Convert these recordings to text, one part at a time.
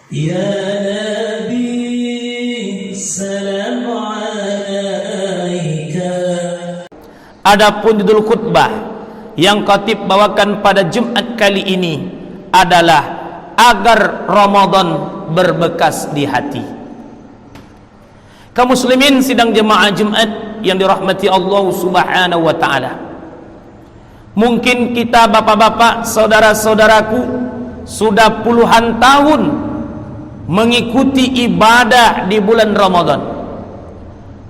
Ya Nabi, salam alaika. Adapun judul khutbah yang khatib bawakan pada Jumat kali ini adalah agar Ramadan berbekas di hati. Kaum muslimin sidang jemaah Jumat yang dirahmati Allah Subhanahu wa taala. Mungkin kita bapak-bapak, saudara-saudaraku sudah puluhan tahun mengikuti ibadah di bulan Ramadan.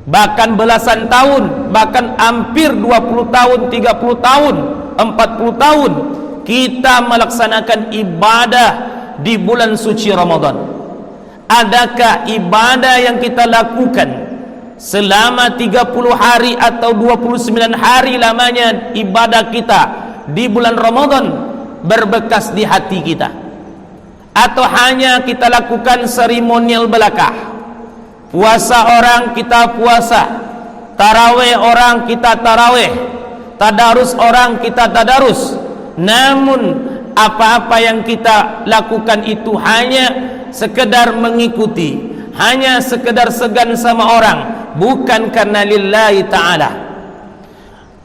Bahkan belasan tahun, bahkan hampir 20 tahun, 30 tahun, 40 tahun kita melaksanakan ibadah di bulan suci Ramadan. Adakah ibadah yang kita lakukan selama 30 hari atau 29 hari lamanya ibadah kita di bulan Ramadan berbekas di hati kita? Atau hanya kita lakukan seremonial belaka? Puasa orang kita puasa, tarawih orang kita tarawih, tadarus orang kita tadarus. Namun apa-apa yang kita lakukan itu hanya sekedar mengikuti, hanya sekedar segan sama orang, bukan karena lillahi ta'ala.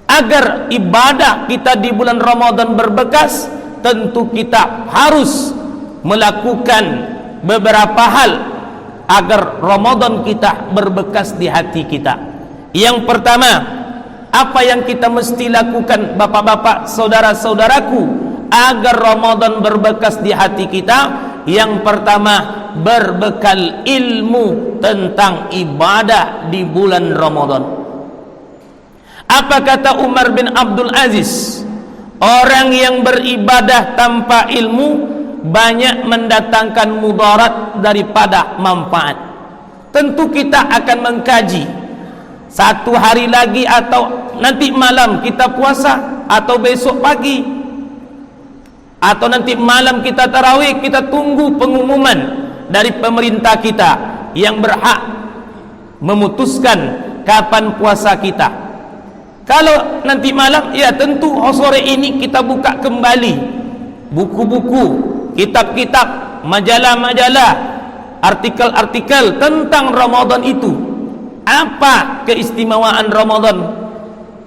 Agar ibadah kita di bulan Ramadan berbekas, tentu kita harus melakukan beberapa hal agar Ramadan kita berbekas di hati kita. Yang pertama, apa yang kita mesti lakukan bapak-bapak, saudara-saudaraku agar Ramadan berbekas di hati kita? Yang pertama, berbekal ilmu tentang ibadah di bulan Ramadan. Apa kata Umar bin Abdul Aziz? Orang yang beribadah tanpa ilmu banyak mendatangkan mudarat daripada manfaat. Tentu kita akan mengkaji satu hari lagi atau nanti malam kita puasa, atau besok pagi, atau nanti malam kita tarawih. Kita tunggu pengumuman dari pemerintah kita yang berhak memutuskan kapan puasa kita. Kalau nanti malam, ya tentu sore ini kita buka kembali buku-buku, kitab-kitab, majalah-majalah, artikel-artikel tentang Ramadan itu. Apa keistimewaan Ramadan?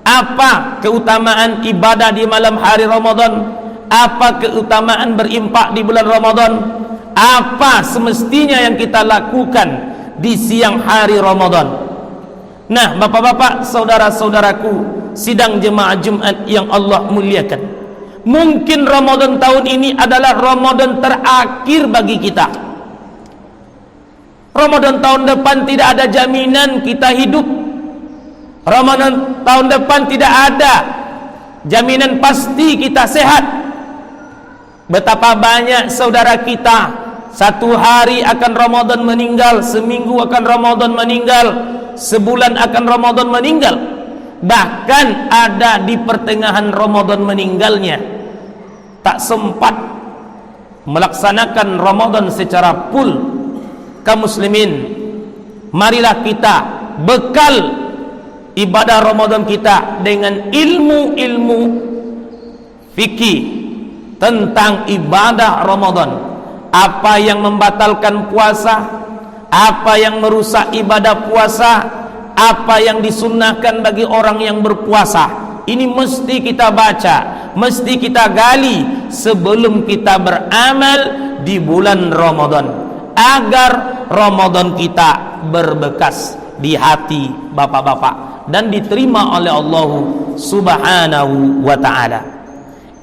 Apa keutamaan ibadah di malam hari Ramadan? Apa keutamaan berimpak di bulan Ramadan? Apa semestinya yang kita lakukan di siang hari Ramadan? Nah, bapak-bapak, saudara-saudaraku sidang jemaah Jumat yang Allah muliakan, mungkin Ramadan tahun ini adalah Ramadan terakhir bagi kita. Ramadan tahun depan tidak ada jaminan kita hidup. Ramadan tahun depan tidak ada jaminan pasti kita sehat. Betapa banyak saudara kita satu hari akan Ramadan meninggal, seminggu akan Ramadan meninggal, sebulan akan Ramadan meninggal. Bahkan ada di pertengahan Ramadan meninggalnya, tak sempat melaksanakan Ramadan secara full. Kaum muslimin, marilah kita bekal ibadah Ramadan kita dengan ilmu-ilmu fikih tentang ibadah Ramadan. Apa yang membatalkan puasa, apa yang merusak ibadah puasa, apa yang disunnahkan bagi orang yang berpuasa. Ini mesti kita baca, mesti kita gali sebelum kita beramal di bulan Ramadan, agar Ramadan kita berbekas di hati bapak-bapak dan diterima oleh Allah Subhanahu wa ta'ala.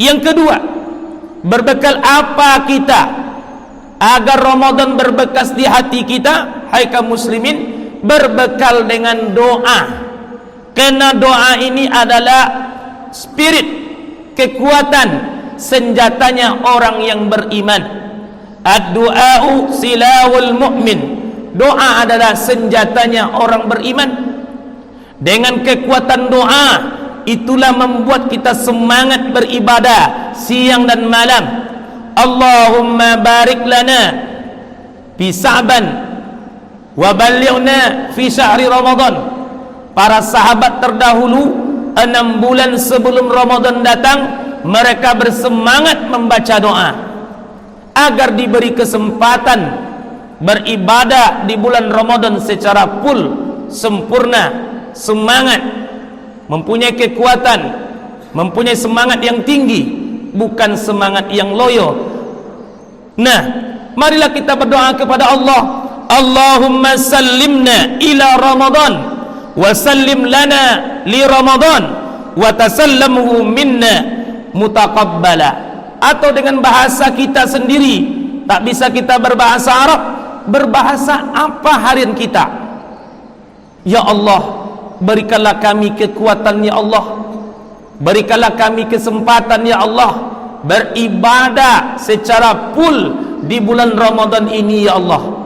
Yang kedua, berbekal apa kita agar Ramadan berbekas di hati kita? Hai kaum muslimin, berbekal dengan doa. Karena doa ini adalah spirit, kekuatan, senjatanya orang yang beriman. Ad-du'a'u silahul mu'min. Doa adalah senjatanya orang beriman. Dengan kekuatan doa itulah membuat kita semangat beribadah siang dan malam. Allahumma barik lana fi Sa'ban wa ballighna fi syahri Ramadan. Para sahabat terdahulu 6 bulan sebelum Ramadan datang, mereka bersemangat membaca doa agar diberi kesempatan beribadah di bulan Ramadan secara full, sempurna, semangat, mempunyai kekuatan, mempunyai semangat yang tinggi, bukan semangat yang loyo. Nah, marilah kita berdoa kepada Allah, Allahumma sallimna ila Ramadan wa sallim lana li Ramadan wa tasallamuhu minna mutaqabbala. Atau dengan bahasa kita sendiri, tak bisa kita berbahasa Arab, berbahasa apa harian kita. Ya Allah, berikanlah kami kekuatan ya Allah, berikanlah kami kesempatan ya Allah, beribadah secara full di bulan Ramadan ini ya Allah.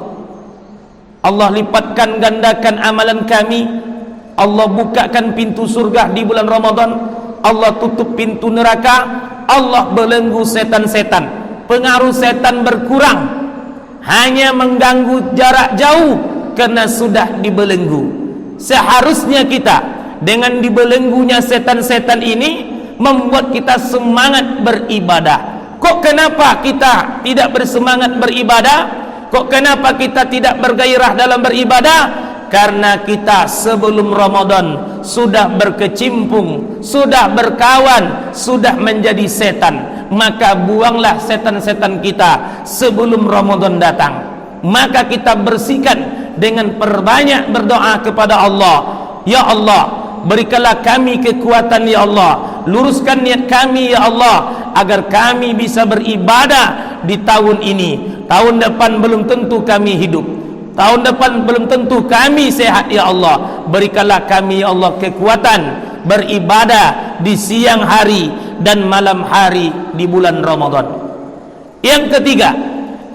Allah lipatkan gandakan amalan kami, Allah bukakan pintu surga di bulan Ramadan, Allah tutup pintu neraka, Allah belenggu setan-setan, pengaruh setan berkurang, hanya mengganggu jarak jauh karena sudah dibelenggu. Seharusnya kita dengan dibelenggunya setan-setan ini membuat kita semangat beribadah. Kok kenapa kita tidak bersemangat beribadah? Kok kenapa kita tidak bergairah dalam beribadah? Karena kita sebelum Ramadan sudah berkecimpung, sudah berkawan, sudah menjadi setan. Maka buanglah setan-setan kita sebelum Ramadan datang. Maka kita bersihkan dengan perbanyak berdoa kepada Allah. Ya Allah, berikanlah kami kekuatan ya Allah, luruskan niat kami ya Allah, agar kami bisa beribadah di tahun ini. Tahun depan belum tentu kami hidup, tahun depan belum tentu kami sehat ya Allah. Berikanlah kami ya Allah kekuatan beribadah di siang hari dan malam hari di bulan Ramadan. Yang ketiga,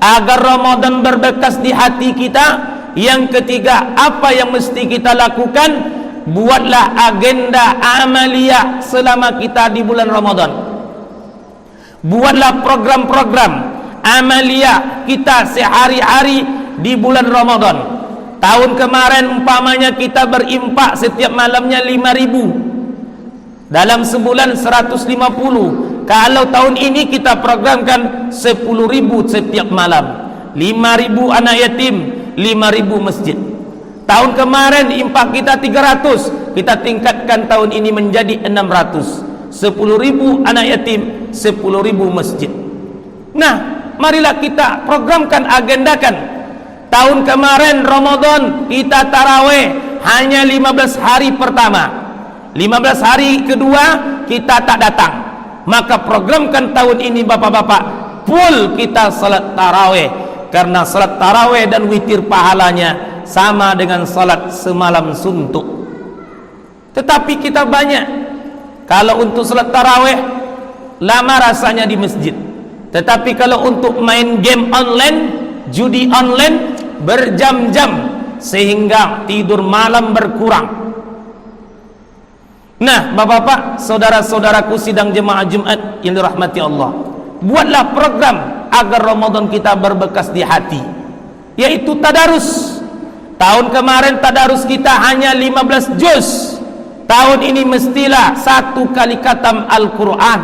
agar Ramadan berbekas di hati kita, yang ketiga, apa yang mesti kita lakukan? Buatlah agenda amaliyah selama kita di bulan Ramadan. Buatlah program-program amaliyah kita sehari-hari di bulan Ramadan. Tahun kemarin umpamanya kita berimpak setiap malamnya 5.000, dalam sebulan 150. Kalau tahun ini kita programkan 10.000 setiap malam, 5.000 anak yatim, 5.000 masjid. Tahun kemarin impak kita 300, kita tingkatkan tahun ini menjadi 600. 10.000 anak yatim, 10.000 masjid. Nah, marilah kita programkan, agendakan. Tahun kemarin Ramadan kita taraweh hanya 15 hari pertama, 15 hari kedua kita tak datang. Maka programkan tahun ini bapak-bapak, full kita salat taraweh. Karena salat taraweh dan witir pahalanya sama dengan salat semalam suntuk. Tetapi kita banyak, kalau untuk salat taraweh lama rasanya di masjid, tetapi kalau untuk main game online, judi online, berjam-jam sehingga tidur malam berkurang. Nah, bapak-bapak, saudara-saudaraku sidang jemaah Jumat yang dirahmati Allah, buatlah program agar Ramadan kita berbekas di hati, yaitu tadarus. Tahun kemarin tadarus kita hanya 15 juz. Tahun ini mestilah 1 kali khatam Al-Quran.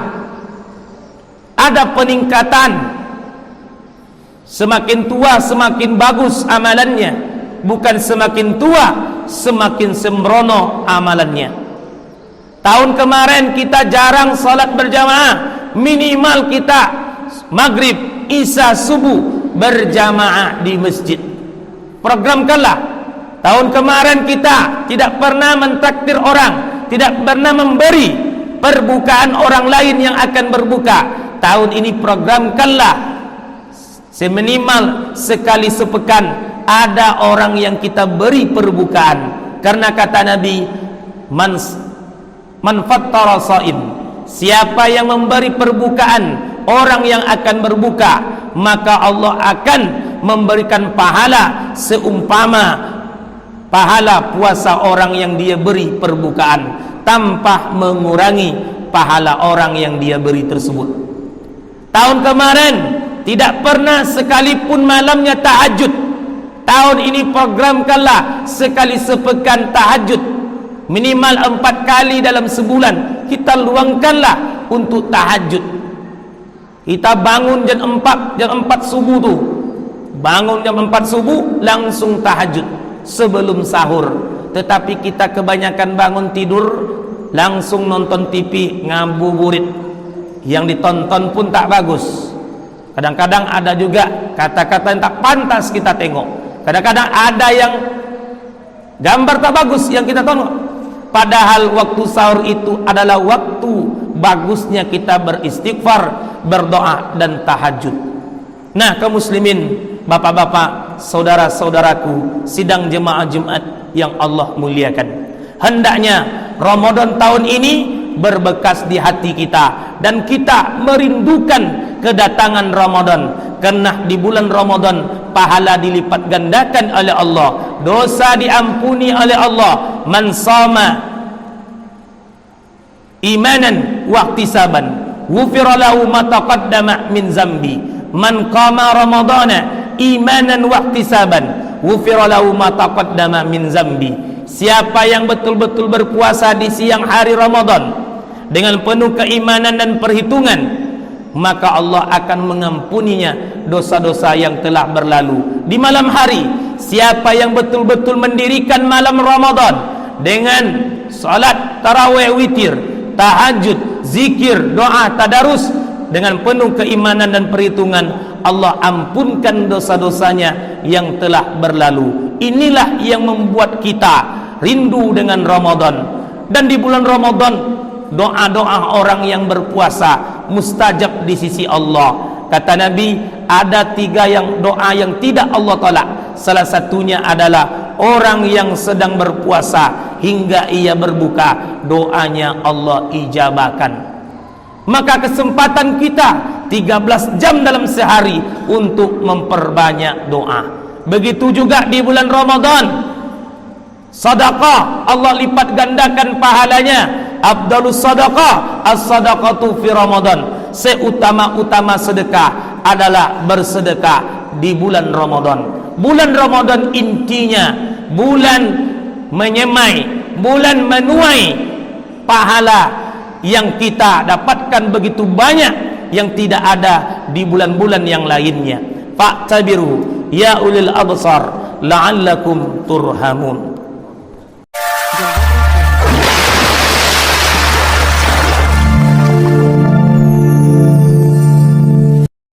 Ada peningkatan. Semakin tua semakin bagus amalannya, bukan semakin tua semakin sembrono amalannya. Tahun kemarin kita jarang salat berjamaah, minimal kita maghrib, isya, subuh berjamaah di masjid. Programkanlah. Tahun kemarin kita tidak pernah mentraktir orang, tidak pernah memberi perbukaan orang lain yang akan berbuka. Tahun ini programkanlah, seminimal sekali sepekan ada orang yang kita beri perbukaan. Karena kata Nabi, man fattara shaim, siapa yang memberi perbukaan orang yang akan berbuka, maka Allah akan memberikan pahala seumpama pahala puasa orang yang dia beri perbukaan, tanpa mengurangi pahala orang yang dia beri tersebut. Tahun kemarin tidak pernah sekalipun malamnya tahajud. Tahun ini programkanlah sekali sepekan tahajud, minimal 4 kali dalam sebulan. Kita luangkanlah untuk tahajud. Kita bangun jam 4 subuh tuh, bangun jam 4 subuh langsung tahajud sebelum sahur. Tetapi kita kebanyakan bangun tidur langsung nonton TV ngabuburit, yang ditonton pun tak bagus. Kadang-kadang ada juga kata-kata yang tak pantas kita tengok. Kadang-kadang ada yang gambar tak bagus yang kita tengok. Padahal waktu sahur itu adalah waktu bagusnya kita beristighfar, berdoa dan tahajud. Nah, kaum muslimin, bapak-bapak, saudara-saudaraku, sidang jemaah Jumat yang Allah muliakan, hendaknya Ramadan tahun ini berbekas di hati kita dan kita merindukan kedatangan Ramadan, karena di bulan Ramadan pahala dilipat gandakan oleh Allah, dosa diampuni oleh Allah. Man sama imanan wa ihtisaban ghufira lahu ma taqaddama min zambi. Man qama ramadana imanan wa ihtisaban ghufira lahu ma taqaddama min zambi. Siapa yang betul-betul berpuasa di siang hari Ramadan dengan penuh keimanan dan perhitungan, maka Allah akan mengampuninya dosa-dosa yang telah berlalu. Di malam hari, siapa yang betul-betul mendirikan malam Ramadan dengan salat tarawih witir, tahajud, zikir, doa, tadarus dengan penuh keimanan dan perhitungan, Allah ampunkan dosa-dosanya yang telah berlalu. Inilah yang membuat kita rindu dengan Ramadan. Dan di bulan Ramadan, doa-doa orang yang berpuasa mustajab di sisi Allah. Kata Nabi, ada 3 doa yang tidak Allah tolak. Salah satunya adalah orang yang sedang berpuasa hingga ia berbuka, doanya Allah ijabahkan. Maka kesempatan kita 13 jam dalam sehari untuk memperbanyak doa. Begitu juga di bulan Ramadan, sedekah Allah lipat gandakan pahalanya. Afdalus sadaqah as-sadaqatu fi Ramadan. Seutama-utama sedekah adalah bersedekah di bulan Ramadan. Bulan Ramadan intinya bulan menyemai, bulan menuai pahala yang kita dapatkan begitu banyak yang tidak ada di bulan-bulan yang lainnya. Fa'tabiru ya ulil absar la'allakum turhamun.